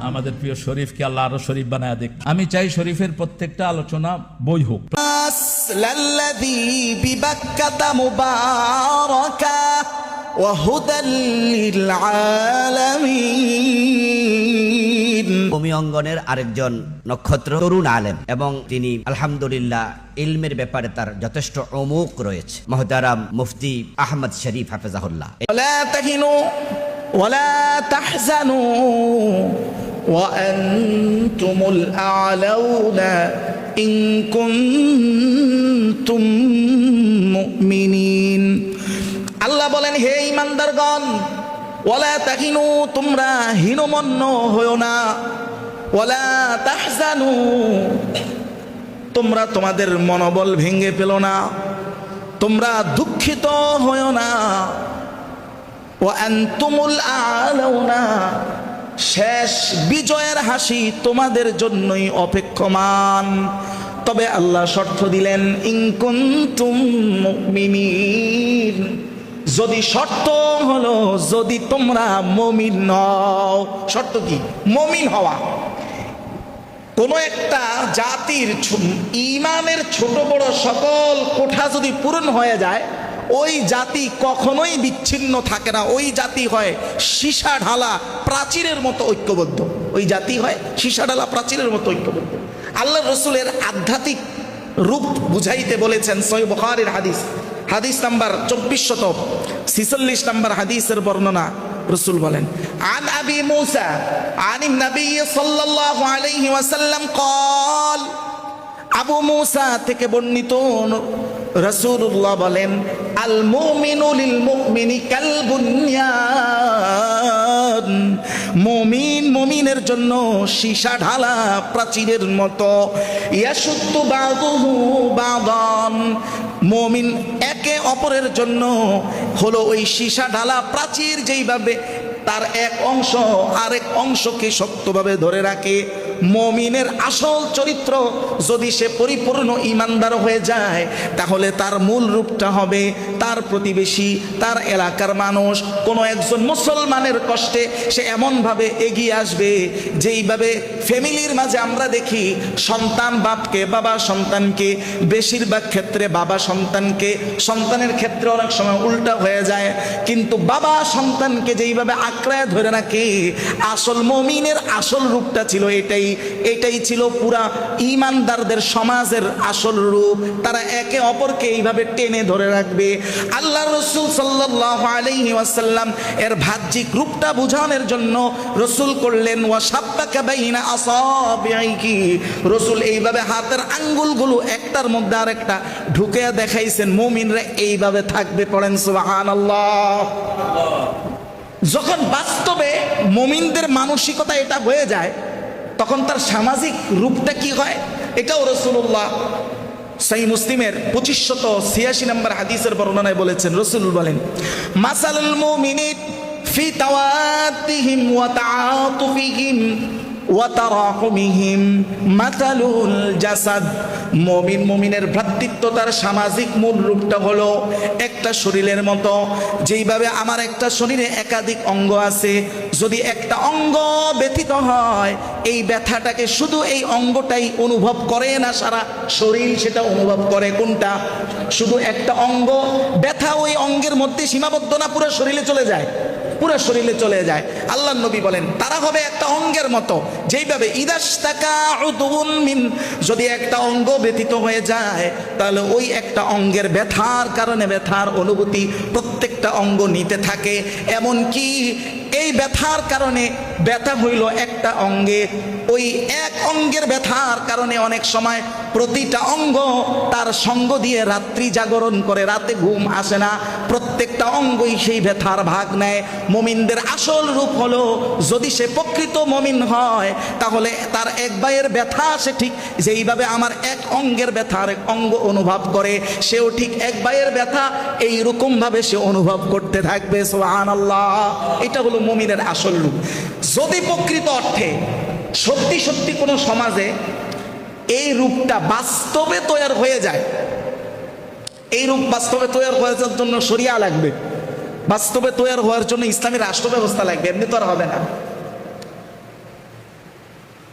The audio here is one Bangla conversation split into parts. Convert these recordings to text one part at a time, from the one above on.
আমাদের প্রিয় শরীফকে আল্লাহ আরো শরীফ বানায় দেখ। আমি চাই শরীফের প্রত্যেকটা আলোচনা বই হোক। ভূমি অঙ্গনের আরেকজন নক্ষত্র তরুণ আলেম এবং তিনি আলহামদুলিল্লাহ ইলমের ব্যাপারে তার যথেষ্ট অমুক রয়েছে, মুহতারাম মুফতি আহমদ শরীফ হাফেজাহুল্লাহ। ওয়ালা তাহিনু ওয়ালা তাহজানু ওয়া আনতুমুল আ'লাউনা ইন কুনতুম মুমিনিন। আল্লাহ বলেন, হে ঈমানদারগণ, ওয়ালা তাহিনু, তোমরা হীনমন্য হয়ো না, ওয়ালা তাহজানু, তোমরা তোমাদের মনোবল ভেঙে পেলো না, তোমরা দুঃখিত হয়ো না, ওয়া আনতুমুল আ'লাউনা, শেষ বিজয়ের হাসি তোমাদের জন্যই অপেক্ষমান। তবে আল্লাহ শর্ত দিলেন, ইন কুনতুম মুমিনিন, যদি শর্ত হলো যদি তোমরা মুমিন নও। শর্ত কি? মুমিন হওয়া। কোন একটা জাতির ঈমানের ছোট বড় সকল কোঠা যদি পূরণ হয়ে যায়, ওই জাতি কখনোই বিচ্ছিন্ন থাকে না। ওই জাতি হয় সীসা ঢালা প্রাচীরের মতো ঐক্যবদ্ধ। ওই জাতি হয় সীসা ঢালা প্রাচীরের মতো ঐক্যবদ্ধ। আল্লাহ রসুলের আধ্যাত্মিক রূপ বুঝাইতে বলেছেন সহিহ বুখারীর হাদিস, হাদিস নাম্বার 2446 নম্বর হাদিসের বর্ণনা। রসুল বলেন, আন আবি মুসা আনিন নবী সাল্লাল্লাহু আলাইহি ওয়াসাল্লাম قال, আবু মুসা থেকে বর্ণিত রাসূলুল্লাহ বলেন, আল মুমিনু লিল মুমিনি কাল বুনয়ান, মুমিন মুমিনের জন্য সীসা ঢালা প্রাচীরের মতো। ইয়াশুদ্দু বাযুহু বাযান, মুমিন একে অপরের জন্য হলো ওই সীসা ঢালা প্রাচীর, যেইভাবে তার এক অংশ আরেক অংশকে শক্তভাবে ধরে রাখে। মুমিনের আসল চরিত্র যদি সে পরিপূর্ণ ঈমানদার হয়ে যায়, তাহলে তার মূল রূপটা হবে তার প্রতিবেশী, তার এলাকার মানুষ। কোনো একজন মুসলমানের কষ্টে সে এমনভাবে এগিয়ে আসবে, যেইভাবে ফ্যামিলির মাঝে আমরা দেখি সন্তান বাপকে, বাবা সন্তানকে, বেশিরভাগ ক্ষেত্রে বাবা সন্তানকে, সন্তানের ক্ষেত্রে অনেক সময় উল্টা হয়ে যায়, কিন্তু বাবা সন্তানকে যেইভাবে আঁকড়ায় ধরে রাখে, আসল মুমিনের আসল রূপটা ছিল এটাই। এটাই ছিল পুরা ঈমানদারদের সমাজের আসল রূপ। তারা একে অপরকে এইভাবে টেনে ধরে রাখবে। আল্লাহ রাসূল সাল্লাল্লাহু আলাইহি ওয়াসাল্লাম এর বাহ্যিক রূপটা বোঝানোর জন্য রসুল করলেন, ওয়া শাব্বাকা বাইনা আসাবিহি, রসুল এইভাবে হাতের আঙ্গুলগুলো একটার মধ্যে আরেকটা ঢুকে দেখাইছেন, মুমিনরা এইভাবে থাকবে। পড়েন সুবহানাল্লাহ। যখন বাস্তবে মুমিনদের মানসিকতা এটা হয়ে যায়, তখন তার সামাজিক রূপটা কি হয়, এটাও রাসূলুল্লাহ সহিহ মুসলিমের 2586 নম্বর হাদিসের বর্ণনায় বলেছেন। রাসূল বলেন, মাসালুল মুমিনিন ফি তাওয়াদ্দিহিম ওয়া তাআতুফিহিম ওয়া তারাহুমিহিম মাসালুল জাসাদ, মুমিন মুমিনের ভ্রাতৃত্ব তার সামাজিক মূল রূপটা হলো একটা শরীরের মতো। যেইভাবে আমার একটা শরীরে একাধিক অঙ্গ আছে, যদি একটা অঙ্গ ব্যথিত হয়, এই ব্যথাটাকে শুধু এই অঙ্গটাই অনুভব করে না, সারা শরীর সেটা অনুভব করে। কোনটা? শুধু একটা অঙ্গ ব্যথা ওই অঙ্গের মধ্যে সীমাবদ্ধ না, পুরো শরীরে চলে যায়, পুরো শরীরে চলে যায়। আল্লাহ নবী বলেন, তারা হবে একটা অঙ্গের মতো, যেইভাবে ইদাশতাকা উদউন মিন, যদি একটা অঙ্গ ব্যথিত হয়ে যায়, তাহলে ওই একটা অঙ্গের ব্যথার কারণে ব্যথার অনুভূতি প্রত্যেকটা অঙ্গ নিতে থাকে। এমন কি এই ব্যথার কারণে ব্যথা হইল একটা অঙ্গে, ওই এক অঙ্গের ব্যথার কারণে অনেক সময় প্রতিটা অঙ্গ তার সঙ্গ দিয়ে রাত্রি জাগরণ করে, রাতে ঘুম আসে না, প্রত্যেকটা অঙ্গই সেই ব্যথার ভাগ নেয়। মুমিনদের আসল রূপ হলো, যদি সে প্রকৃত মুমিন হয়, তাহলে তার এক ভাইয়ের ব্যথা সে ঠিক যেইভাবে আমার এক অঙ্গের ব্যথা আরেক অঙ্গ অনুভব করে, সেও ঠিক এক ভাইয়ের ব্যথা এইরকম ভাবে সে অনুভব করতে থাকবে। সুবহানাল্লাহ। এটা হলো মুমিনের আসল রূপ। যদি প্রকৃত অর্থে সত্যি সত্যি কোনো সমাজে এই রূপটা বাস্তবে তৈরি হয়ে যায়, এই রূপ বাস্তবে তৈরি হওয়ার জন্য শরিয়া লাগবে, বাস্তবে তৈরি হওয়ার জন্য ইসলামী রাষ্ট্র ব্যবস্থা লাগবে, এমনি তো আর হবে না।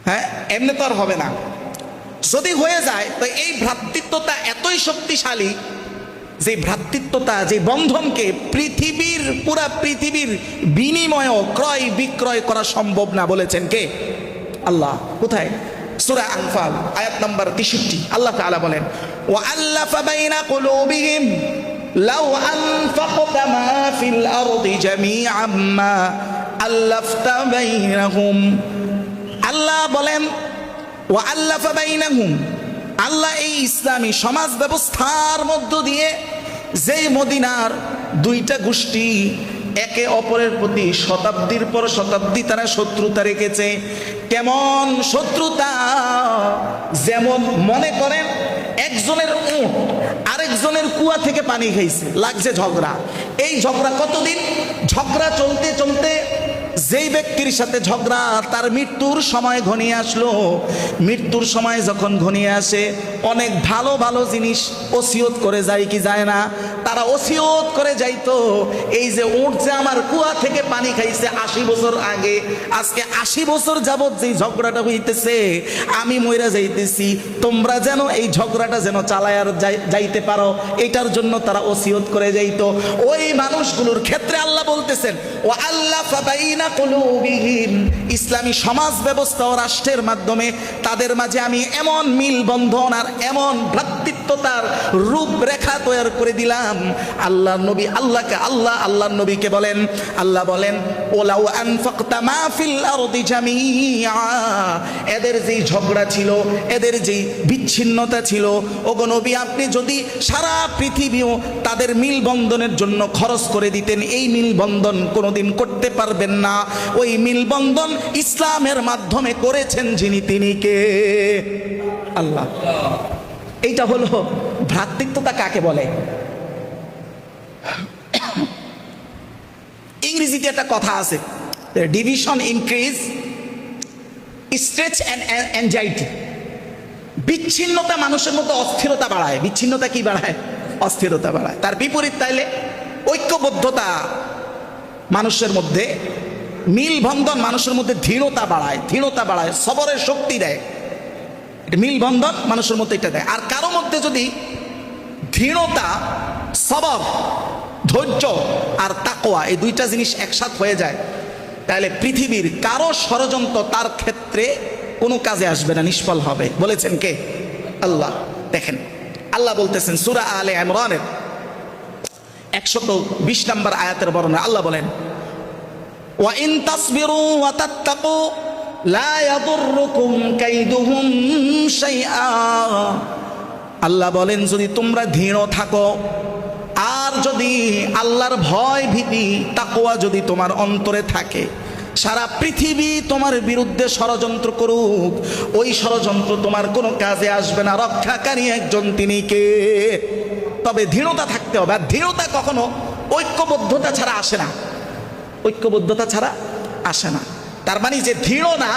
হ্যাঁ, এমনি তো আর হবে না। যদি হয়ে যায় তো এই ভ্রাতৃত্বতা এতই শক্তিশালী যে ভ্রাতৃত্বতা, যে বন্ধনকে পুরা পৃথিবীর বিনিময় ক্রয় বিক্রয় করা সম্ভব না, বলেছেন কে? আল্লাহ। কোথায়? সূরা আনফাল আয়াত নাম্বার 63 আল্লাহ তাআলা বলেন, ওয়া আল্লাফা বাইনা কুলুবিহিম লাউ আনফাকতা মা ফিল আরদি জামিআম মা আল্লাফতা বাইনাহুম। আল্লাহ বলেন ওয়া আল্লাফা বাইনাহুম, আল্লাহ এই ইসলামী সমাজ ব্যবস্থার মধ্য দিয়ে যেই মদিনার দুইটা গোষ্ঠী একে অপরের প্রতি শতাব্দীর পর শতাব্দী তারা শত্রুতা রেখেছে। কেমন শত্রুতা? যেমন মনে করেন একজনের উট আরেকজনের কুয়া থেকে পানি খাইছে, লাগছে ঝগড়া। এই ঝগড়া কতদিন? ঝগড়া চলতে চলতে যেই ব্যক্তির সাথে ঝগড়া তার মৃত্যুর সময় ঘনিয়ে আসলো। মৃত্যুর সময় যখন ঘনিয়ে আসে অনেক ভালো ভালো জিনিস ওসিয়ত করে যায় কি যায় না? তারা ওসিয়ত করে যাইতো, এই যে উট যে আমার কুয়া থেকে পানি খাইছে 80 বছর আগে, আজকে 80 বছর যাবত যেই ঝগড়াটা হইতেছে আমি মইরা যাইতেছি, তোমরা যেন এই ঝগড়াটা যেন চালায় আর যাইতে পারো, এটার জন্য তারা ওসিয়ত করে যাইতো। ওই মানুষগুলোর ক্ষেত্রে আল্লাহ বলতেছেন ও আল্লাহ ফাবাইনা কুলুবিহিম, ইসলামী সমাজ ব্যবস্থা ও রাষ্ট্রের মাধ্যমে তাদের মাঝে আমি এমন মিল বন্ধন আর এমন ভ্রাতৃত্বতার রূপরেখা তৈরি করে দিলাম। আল্লাহর নবী আল্লাহর নবীকে বলেন, আল্লাহ বলেন ওলাউ আনফাকতা মা ফিল আরদি জামিআ, এদের যেই ঝগড়া ছিল, এদের যেই বিচ্ছিন্নতা ছিল, ওগো নবী আপনি যদি সারা পৃথিবীও তাদের মিল বন্ধনের জন্য খরচ করে দিতেন, এই মিল বন্ধন কোনোদিন করতে পারবেন না। ওই মিলবন্ধন ইসলামের মাধ্যমে করেছেন যিনি, তিনি কে? আল্লাহ। এইটা হলো ভ্রাতৃত্বতা কাকে বলে? ইংরেজিতে একটা কথা আছে, division increase stretch and anxiety. বিচ্ছিন্নতা মানুষের মধ্যে অস্থিরতা বাড়ায়। বিচ্ছিন্নতা কি বাড়ায়? অস্থিরতা বাড়ায়। তার বিপরীত তাইলে ঐক্যবদ্ধতা মানুষের মধ্যে, মিলবন্ধন মানুষের মধ্যে দৃঢ়তা বাড়ায়, সবরের শক্তি দেয়। মিলবন্ধন মানুষের মধ্যে এটা দেয়। আর কারো মধ্যে যদি দৃঢ়তা, সবর, ধৈর্য আর তাকওয়া এই দুইটা জিনিস একসাথে হয়ে যায়, তাহলে পৃথিবীর কারো ষড়যন্ত্র তার ক্ষেত্রে কোনো কাজে আসবে না, নিষ্ফল হবে। বলেছেন কে? আল্লাহ। দেখেন আল্লাহ বলতেছেন সূরা আলে ইমরানের 120 নম্বর আয়াতের বর্ণনা। আল্লাহ বলেন ওয়া ইন তাসবিরু ওয়া তাত্তাকু লা ইয়াদুররুকুম কাইদুহুম শাইআ। আল্লাহ বলেন যদি তোমরা দৃঢ় থাকো আর যদি আল্লাহর ভয় ভীতি তাকওয়া যদি তোমার অন্তরে থাকে, সারা পৃথিবী তোমার বিরুদ্ধে ষড়যন্ত্র করুক, ওই ষড়যন্ত্র তোমার কোনো কাজে আসবে না। রক্ষাকারী একজন, তিনি কে? তবে দৃঢ়তা থাকতে হবে। আর দৃঢ়তা কখনো ঐক্যবদ্ধতা ছাড়া আসে না, ঐক্যবদ্ধতা ছাড়া আসে না। তার মানে যে দৃঢ় না,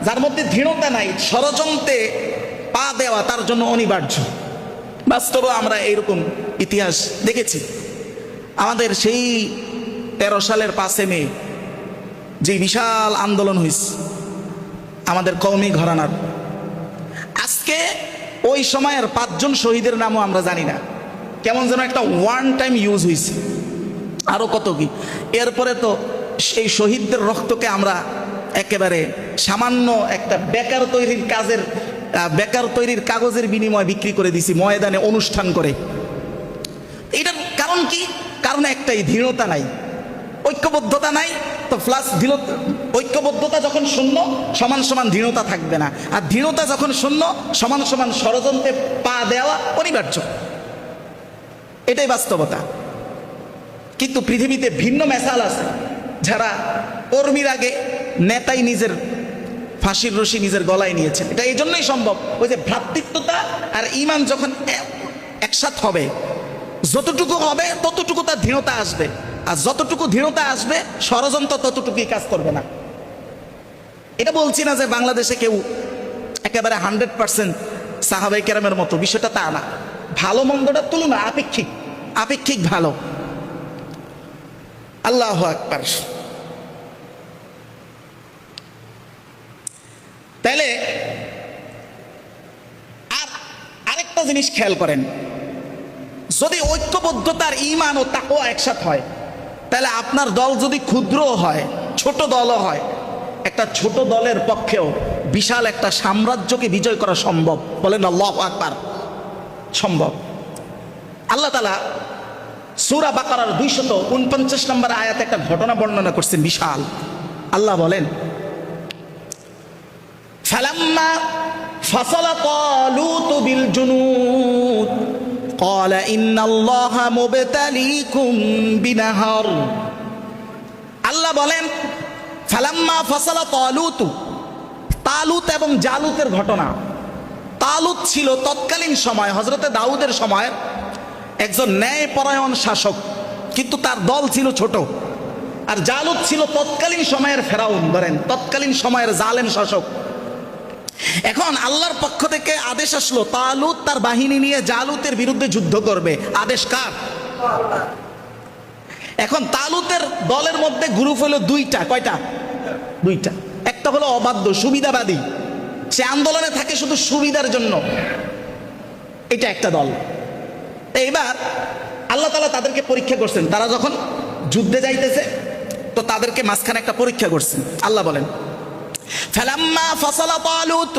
যার মধ্যে দৃঢ়তা নাই, ষড়যন্ত্রে পা দেওয়া তার জন্য অনিবার্য। বাস্তবে আমরা এইরকম ইতিহাস দেখেছি। আমাদের সেই 13 সালের 5 মে যে বিশাল আন্দোলন হয়েছে আমাদের কওমি ঘরানার, আজকে ওই সময়ের 5 জন শহীদের নামও আমরা জানি না। কেমন যেন একটা ওয়ান টাইম ইউজ হয়েছে, আরো কত কি। এরপরে তো সেই শহীদদের রক্তকে আমরা একেবারে সামান্য একটা বেকার তৈরির কাগজের বিনিময়ে বিক্রি করে দিছি ময়দানে অনুষ্ঠান করে। এটার কারণ কি? কারণ একটাই, দৃঢ়তা নাই, ঐক্যবদ্ধতা নাই। তো প্লাস ঐক্যবদ্ধতা যখন শূন্য, সমান সমান দৃঢ়তা থাকবে না। আর দৃঢ়তা যখন শূন্য, সমান সমান ষড়যন্ত্রে পা দেওয়া অনিবার্য। এটাই বাস্তবতা। কিন্তু পৃথিবীতে ভিন্ন মেসাল আছে, যারা কর্মীর আগে নেতাই নিজের ফাঁসির রশি নিজের গলায় নিয়েছেন। এটা এই জন্যই সম্ভব, ওই যে ভ্রাতৃত্বতা আর ঈমান যখন একসাথে হবে, যতটুকু হবে ততটুকু তার দৃঢ়তা আসবে। আর যতটুকু দৃঢ়তা আসবে, ষড়যন্ত্র ততটুকুই কাজ করবে না। এটা বলছি না যে বাংলাদেশে কেউ একেবারে 100% সাহাবায়ে কেরামের মতো, বিষয়টা তা না। ভালো মন্দটা তুলনা আপেক্ষিক ভালো। আল্লাহু আকবার। তাইলে আর আরেকটা জিনিস খেয়াল করেন, যদি ঐক্যবদ্ধতার ঈমান ও তাকওয়া একসাথ হয়, তাহলে আপনার দল যদি ক্ষুদ্র হয়, ছোট দলও হয়, একটা ছোট দলের পক্ষেও বিশাল একটা সাম্রাজ্যকে বিজয় করা সম্ভব। বলেন আল্লাহু আকবার। সম্ভব। আল্লাহ তাআলা সূরা বাকারার 249 নম্বর আয়াতে একটা ঘটনা বর্ণনা করছেন বিশাল। আল্লাহ বলেন, ফালাম্মা ফাসালা তালুত বিল জুনুদ ক্বালা ইন্নাল্লাহা মুবতালিকুম বিনাহার। আল্লাহ বলেন, ফালাম্মা ফাসালা তালুত, তালুত এবং জালুতের ঘটনা। তালুত ছিল তৎকালীন সময় হযরতে দাউদের সময় একজন ন্যায়পরায়ণ শাসক, কিন্তু তার দল ছিল ছোট। আর জালুত ছিল তৎকালীন সময়ের ফেরাউন, ধরেন তৎকালীন সময়ের জালেম শাসক। এখন আল্লাহর পক্ষ থেকে আদেশ আসলো, তালুত তার বাহিনী নিয়ে জালুতের বিরুদ্ধে যুদ্ধ করবে। আদেশ কার? এখন তালুতের দলের মধ্যে গ্রুপ হলো দুইটা। কয়টা? দুইটা। একটা হলো অবাধ্য, সুবিধাবাদী, সে আন্দোলনে থাকে শুধু সুবিধার জন্য, এটা একটা দল। এইবার আল্লাহ তাআলা তাদেরকে পরীক্ষা করছেন। তারা যখন যুদ্ধে যাইতেছে তো তাদেরকে মাঝখানে একটা পরীক্ষা করছেন। আল্লাহ বলেন, ফালাম্মা ফাসালা তালুত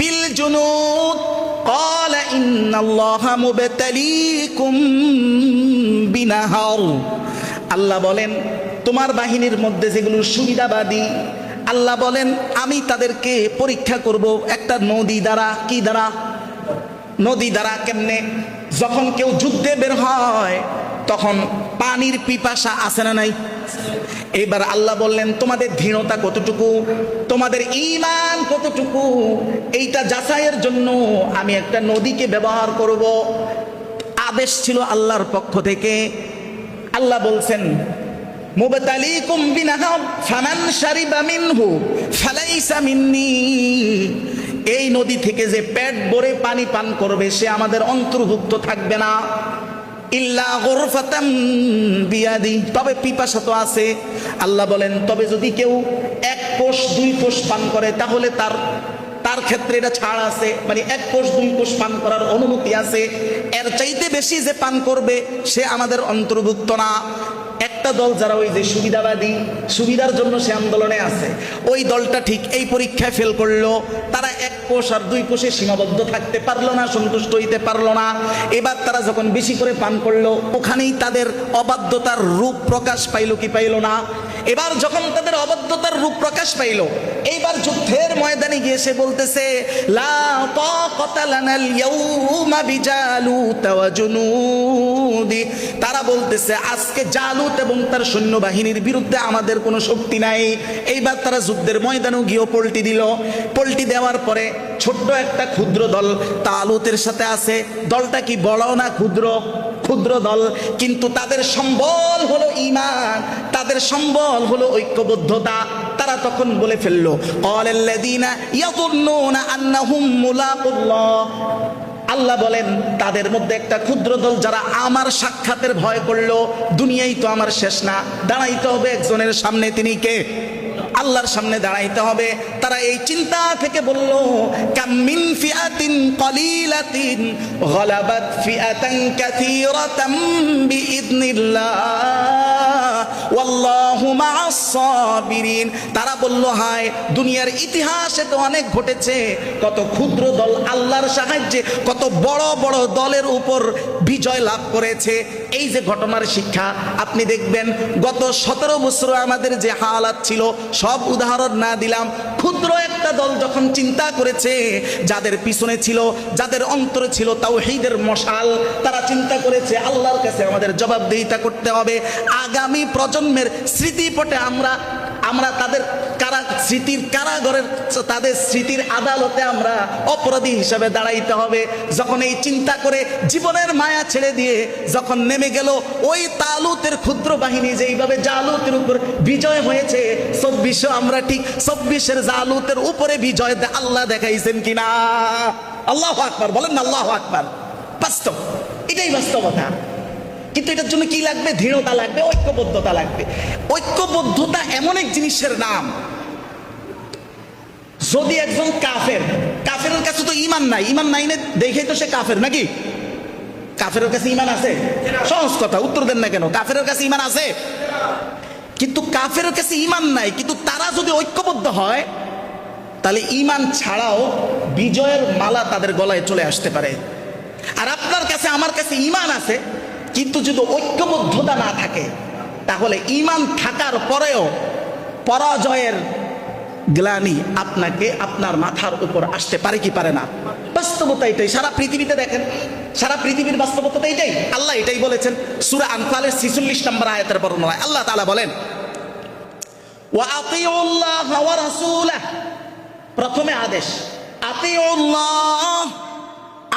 বিল জুনুদ ক্বালা ইন্নাল্লাহা মুবতালিকুম বিনাহার। আল্লাহ বলেন, তোমার বাহিনীর মধ্যে যেগুলো সুবিধাবাদী, আল্লাহ বলেন আমি তাদেরকে পরীক্ষা করব একটা নদী দ্বারা। কি দ্বারা? নদী দ্বারা। কেমনে? যখন কেউ যুদ্ধে বের হয় তখন পানির পিপাসা আছে না নাই? এবার আল্লাহ বললেন, তোমাদের দৃঢ়তা কতটুকু, তোমাদের ঈমান কতটুকু, এইটা যাচাইয়ের জন্য আমি একটা নদীকে ব্যবহার করব। আদেশ ছিল আল্লাহর পক্ষ থেকে। আল্লাহ বলছেন, মুবতালিকুম বিনাহার ফামান শারিবা মিনহু ফালাইসা মিন্নি। এই নদী থেকে যে পেট ভরে পানি পান করবে সে আমাদের অন্তর্ভুক্ত থাকবে না। ইল্লা গুরফাতাম বিয়াদি, তবে পিপাসা তো আছে। আল্লাহ বলেন, তবে যদি কেউ 1 কোষ 2 কোষ পান করে তাহলে তার ক্ষেত্রে এটা ছাড় আছে, মানে 1 কোষ 2 কোষ পান করার অনুমতি আছে। এর চাইতে বেশি যে পান করবে সে আমাদের অন্তর্ভুক্ত না। একটা দল যারা ওই যে সুবিধাবাদী, সুবিধার জন্য সে আন্দোলনে আছে, ওই দলটা ঠিক এই পরীক্ষায় ফেল করলো। তারা 1 কোষ আর 2 কোষে সীমাবদ্ধ থাকতে পারলো না, সন্তুষ্ট হইতে পারলো না। এবার তারা যখন বেশি করে পান করলো, ওখানেই তাদের অবাধ্যতার রূপ প্রকাশ পাইল কি পাইল না? এবার যখন তাদের অবাধ্যতার রূপ প্রকাশ পাইল, এইবার যুদ্ধের ময়দানে গিয়ে সে বলতেছে, লা তাকাতা লানাল ইয়াউমা বিজালুত ওয়া জুনুদি। তারা বলতেছে আজকে জালুত এবং তার সৈন্যবাহিনীর বিরুদ্ধে আমাদের কোনো শক্তি নাই। এইবার তারা যুদ্ধের ময়দানেও গিয়ে পল্টি দিল। পল্টি দেওয়ার পরে ছোট্ট একটা ক্ষুদ্র দল তালুতের সাথে আছে। দলটা কি বড় না ক্ষুদ্র? ক্ষুদ্র দল, কিন্তু তাদের সম্বল হলো ঈমান, তাদের সম্বল হলো ঐক্যবদ্ধতা। তারা তখন বলে ফেললো, ক্বালাল্লাযীনা ইয়াযুন্নুনা আন্নাহুম মুলাকুল্লাহ। আল্লাহ বলেন, তাদের মধ্যে একটা ক্ষুদ্র দল যারা আমার সাক্ষাতের ভয় করলো, দুনিয়ায় তো আমার শেষ না, দাঁড়াইতে হবে একজনের সামনে। তিনি কে? আল্লাহর সামনে দাঁড়াইতে হবে। তারা এই চিন্তা থেকে বলল, কাম মিন ফিআতিন কলিলাতিন গালাবাত ফিআতান কাসীরাতাম বিইذনিল্লাহ ওয়াল্লাহু মাআস সাবিরিন। তারা বলল, হায়, দুনিয়ার ইতিহাসে তো অনেক ঘটেছে, কত ক্ষুদ্র দল আল্লাহর সাহায্যে কত বড় বড় দলের উপর বিজয় লাভ করেছে। এই যে ঘটনার শিক্ষা আপনি দেখবেন, গত 17 বছর আমাদের যে হালাত ছিল, সব উদাহরণ না দিলাম, ক্ষুদ্র একটা দল যখন চিন্তা করেছে, যাদের পিছনে ছিল, যাদের অন্তরে ছিল তাওহীদের মশাল, তারা চিন্তা করেছে আল্লাহর কাছে আমাদের জবাবদিহিতা করতে হবে। আগামী প্রজন্মের স্মৃতিপটে আমরা তাদের স্মৃতির কারাগারের, তাদের স্মৃতির আদালতে আমরা অপরাধী হিসাবে দাঁড়াইতে হবে। যখন এই চিন্তা করে জীবনের মায়া ছেড়ে দিয়ে যখন নেমে গেল, ওই তালুতের ক্ষুদ্র বাহিনী যেইভাবে জালুতের উপর বিজয় হয়েছে, 24 আমরা ঠিক 24-এর জালুতের উপরে বিজয় আল্লাহ দেখাইছেন কিনা? আল্লাহু আকবার বলেন না, আল্লাহু আকবার। বাস্তব, এটাই বাস্তবতা। কিন্তু এটার জন্য কি লাগবে? দৃঢ়তা লাগবে, ঐক্যবদ্ধতা লাগবে। ঐক্যবদ্ধতা এমন এক জিনিসের নাম, যদি একজন কাফের, কাফেরের কাছে তো ইমান নাই, ইমান নাই না দেখেই তো সে কাফের নাকি? কাফেরের কাছে ইমান আছে? সহজ কথা, উত্তর দেন না কেন? কাফেরের কাছে ইমান আছে, কিন্তু কাফেরের কাছে ইমান নাই, কিন্তু তারা যদি ঐক্যবদ্ধ হয় তাহলে ইমান ছাড়াও বিজয়ের মালা তাদের গলায় চলে আসতে পারে। আর আপনার কাছে আমার কাছে ইমান আছে, কিন্তু যদি ঐক্যবদ্ধতা না থাকে তাহলে ইমান থাকার পরেও পরাজয়ের গ্লানি আপনাকে আপনার মাথার উপর আসতে পারে কি পারে না? বাস্তবতা এটাই, সারা পৃথিবীতে দেখেন, সারা পৃথিবীর বাস্তবতা এটাই। আল্লাহ এটাই বলেছেন সূরা আনফালের 46 নম্বর আয়াতের বর্ণনায়। আল্লাহ তাআলা বলেন, ওয়া আতিউল্লাহ ওয়া রাসূলাহ, প্রথমে আদেশ আতিউল্লাহ,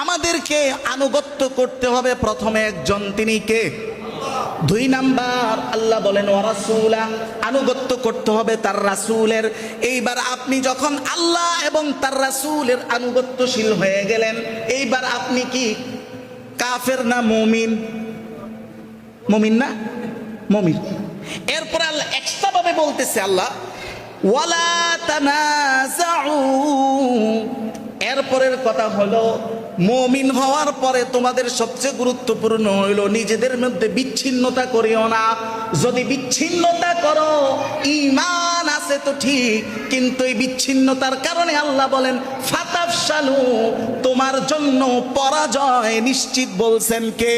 আমাদেরকে আনুগত্য করতে হবে প্রথমে একজন, তিনি কে? 2 নাম্বার আল্লাহ বলেন ওয়া রাসূলা, আনুগত্য করতে হবে তার রাসূলের। এইবার আপনি যখন আল্লাহ এবং তার রাসূলের আনুগত্যশীল হয়ে গেলেন, এইবার আপনি কি কাফের না মুমিন? মুমিন না? মুমিন। এরপর আল্লাহ এক্সট্রা ভাবে বলতেছে আল্লাহ ওয়ালা তানাজাউ, এরপরের কথা হলো মুমিন হওয়ার পরে তোমাদের সবচেয়ে গুরুত্বপূর্ণ হইল নিজেদের মধ্যে বিচ্ছিন্নতা করিও না। যদি বিচ্ছিন্নতা করো, ঈমান আছে তো ঠিক, কিন্তু এই বিচ্ছিন্নতার কারণে আল্লাহ বলেন ফাতাফশালু, তোমার জন্য পরাজয় নিশ্চিত। বলছেন কে?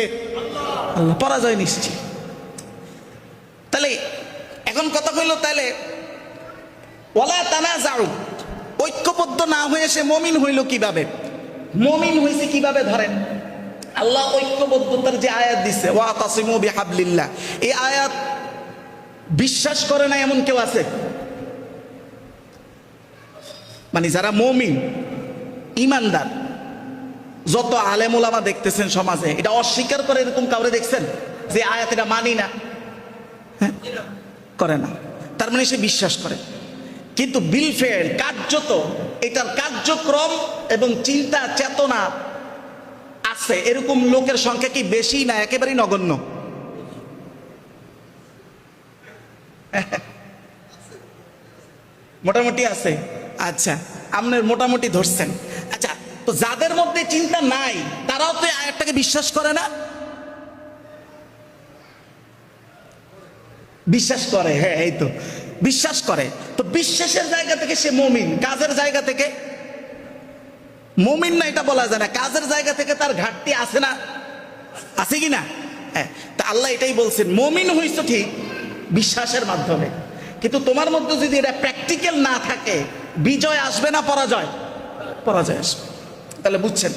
আল্লাহ। পরাজয় নিশ্চিত। তাহলে এখন কথা হইল, তাহলে ওয়ালা তানাজাউ, ঐক্যবদ্ধ না হয়ে সে মুমিন হইল কিভাবে? মুমিন হইছে কিভাবে? ধরেন আল্লাহ ঐক্যবদ্ধতার যে আয়াত দিছে ওয়াতাসিমু বিহাবলিল্লাহ, এই আয়াত বিশ্বাস করে না এমন কেউ আছে? মানে যারা মুমিন ঈমানদার, যত আলেম ওলামা দেখতেছেন সমাজে, এটা অস্বীকার করে এরকম কাউরে দেখছেন যে আয়াত এটা মানি না? করে না, তার মানে সে বিশ্বাস করে। কিন্তু বিলফেল কার্যত এটার কার্যক্রম এবং চিন্তা চেতনা আছে এরকম লোকের সংখ্যা কি বেশি না একেবারেই নগণ্য? মোটামুটি আছে। আচ্ছা, আপনার মোটামুটি ধরছেন। আচ্ছা, তো যাদের মধ্যে চিন্তা নাই তারাও তো আয়াতটাকে বিশ্বাস করে না? বিশ্বাস করে। হ্যাঁ, এই তো বিশ্বাস করে। তো বিশ্বাসের জায়গা থেকে সে মুমিন, কাজের জায়গা থেকে মুমিন না এটা বলা যায় না। কাজের জায়গা থেকে তার ঘাটতি আছে না? আছে কি না? হ্যাঁ, তা আল্লাহ এটাই বলছেন, মুমিন হইছো ঠিক বিশ্বাসের মাধ্যমে, কিন্তু তোমার মধ্যে যদি এটা প্র্যাকটিক্যাল না থাকে, বিজয় আসবে না পরাজয়? পরাজয় আসবে। তাহলে বুঝছেন